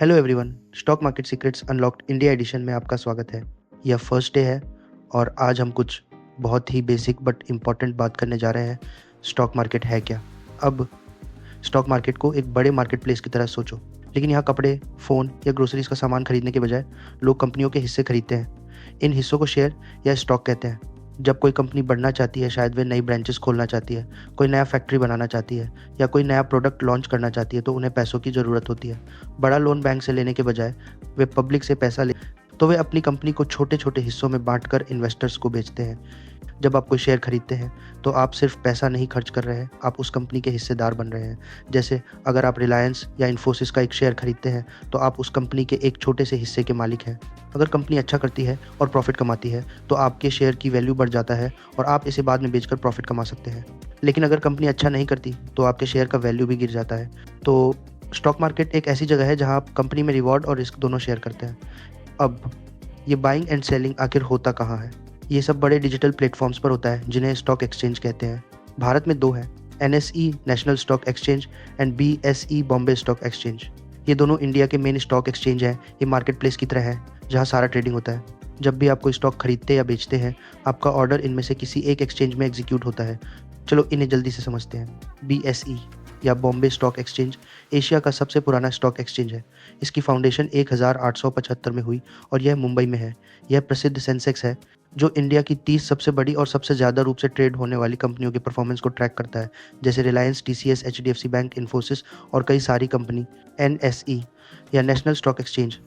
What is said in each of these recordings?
Hello everyone, stock market secrets unlocked India edition में आपका स्वागत है। यह फर्स्ट डे है और आज हम कुछ बहुत ही बेसिक बट इम्पॉर्टेंट बात करने जा रहे हैं। स्टॉक मार्केट है क्या? अब स्टॉक मार्केट को एक बड़े मार्केट प्लेस की तरह सोचो, लेकिन यहाँ कपड़े, फ़ोन या ग्रोसरीज का सामान खरीदने के बजाय लोग कंपनियों के हिस्से खरीदते हैं। इन हिस्सों को शेयर या स्टॉक कहते हैं। जब कोई कंपनी बढ़ना चाहती है, शायद वे नई ब्रांचेस खोलना चाहती है, कोई नया फैक्ट्री बनाना चाहती है या कोई नया प्रोडक्ट लॉन्च करना चाहती है, तो उन्हें पैसों की ज़रूरत होती है। बड़ा लोन बैंक से लेने के बजाय वे पब्लिक से पैसा ले तो वे अपनी कंपनी को छोटे छोटे हिस्सों में बांटकर इन्वेस्टर्स को बेचते हैं। जब आप कोई शेयर खरीदते हैं तो आप सिर्फ पैसा नहीं खर्च कर रहे हैं, आप उस कंपनी के हिस्सेदार बन रहे हैं। जैसे अगर आप रिलायंस या इन्फोसिस का एक शेयर खरीदते हैं तो आप उस कंपनी के एक छोटे से हिस्से के मालिक हैं। अगर कंपनी अच्छा करती है और प्रॉफिट कमाती है तो आपके शेयर की वैल्यू बढ़ जाता है और आप इसे बाद में बेचकर प्रॉफिट कमा सकते हैं। लेकिन अगर कंपनी अच्छा नहीं करती तो आपके शेयर का वैल्यू भी गिर जाता है। तो स्टॉक मार्केट एक ऐसी जगह है जहां आप कंपनी में रिवॉर्ड और रिस्क दोनों शेयर करते हैं। अब ये बाइंग एंड सेलिंग आखिर होता कहाँ है? ये सब बड़े डिजिटल प्लेटफॉर्म्स पर होता है जिन्हें स्टॉक एक्सचेंज कहते हैं। भारत में दो हैं, NSE national stock exchange and BSE Bombay stock exchange. ये दोनों इंडिया के मेन स्टॉक एक्सचेंज हैं। ये मार्केट प्लेस की तरह है जहाँ सारा ट्रेडिंग होता है। जब भी आप कोई स्टॉक खरीदते या बेचते हैं, आपका ऑर्डर इनमें से किसी एक एक्सचेंज में एग्जीक्यूट होता है। चलो इन्हें जल्दी से समझते हैं। BSE या बॉम्बे स्टॉक एक्सचेंज एशिया का सबसे पुराना स्टॉक एक्सचेंज है। इसकी फाउंडेशन 1875 में हुई और यह मुंबई में है। यह प्रसिद्ध सेंसेक्स है जो इंडिया की 30 सबसे बड़ी और सबसे ज़्यादा रूप से ट्रेड होने वाली कंपनियों के परफॉर्मेंस को ट्रैक करता है, जैसे Reliance, TCS, HDFC bank, Infosys और कई सारी कंपनी। NSE या नेशनल स्टॉक एक्सचेंज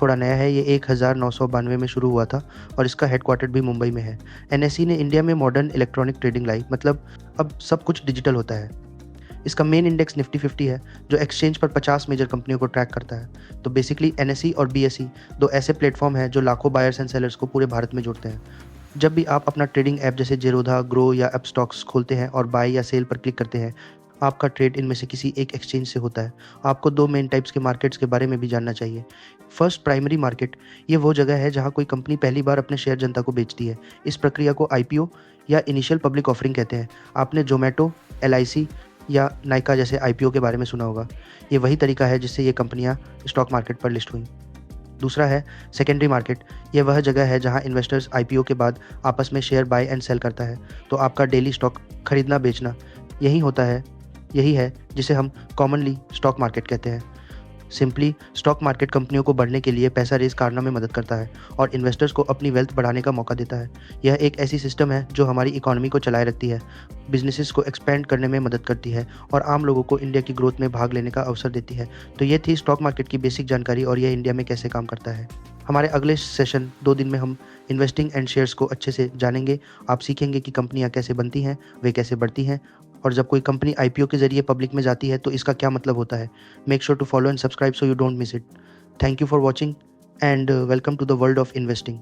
थोड़ा नया है। ये 1992 में शुरू हुआ था और इसका हेडक्वार्टर भी मुंबई में है। NSE ने इंडिया में मॉडर्न इलेक्ट्रॉनिक ट्रेडिंग लाई, मतलब अब सब कुछ डिजिटल होता है। इसका मेन इंडेक्स निफ्टी 50 है जो एक्सचेंज पर 50 मेजर कंपनियों को ट्रैक करता है। तो बेसिकली NSE और BSE दो ऐसे प्लेटफॉर्म हैं जो लाखों बायर्स एंड सेलर्स को पूरे भारत में जोड़ते हैं। जब भी आप अपना ट्रेडिंग ऐप जैसे जेरोधा, ग्रो या एप स्टॉक्स खोलते हैं और बाय या सेल पर क्लिक करते हैं, आपका ट्रेड इनमें से किसी एक एक्सचेंज से होता है। आपको दो मेन टाइप्स के मार्केट्स के बारे में भी जानना चाहिए। First, primary market. ये वो जगह है जहाँ कोई कंपनी पहली बार अपने शेयर जनता को बेचती है। इस प्रक्रिया को IPO या इनिशियल पब्लिक ऑफरिंग कहते हैं। आपने जोमेटो, LIC या नाइका जैसे IPO के बारे में सुना होगा। ये वही तरीका है जिससे ये कंपनियां स्टॉक मार्केट पर लिस्ट हुई। दूसरा है सेकेंडरी मार्केट। ये वह जगह है जहां इन्वेस्टर्स IPO के बाद आपस में शेयर बाय एंड सेल करता है। तो आपका डेली स्टॉक खरीदना बेचना यही है जिसे हम कॉमनली स्टॉक मार्केट कहते हैं। सिंपली, स्टॉक मार्केट कंपनियों को बढ़ने के लिए पैसा रेज करने में मदद करता है और इन्वेस्टर्स को अपनी वेल्थ बढ़ाने का मौका देता है। यह एक ऐसी सिस्टम है जो हमारी इकोनॉमी को चलाए रखती है, बिजनेसेस को एक्सपेंड करने में मदद करती है और आम लोगों को इंडिया की ग्रोथ में भाग लेने का अवसर देती है। तो ये थी स्टॉक मार्केट की बेसिक जानकारी और यह इंडिया में कैसे काम करता है। हमारे अगले सेशन 2 दिन में हम इन्वेस्टिंग एंड शेयर्स को अच्छे से जानेंगे। आप सीखेंगे कि कंपनियां कैसे बनती हैं, वे कैसे बढ़ती हैं और जब कोई कंपनी IPO के जरिए पब्लिक में जाती है तो इसका क्या मतलब होता है। Make sure to follow and subscribe so you don't miss it. Thank you for watching and welcome to the world of investing.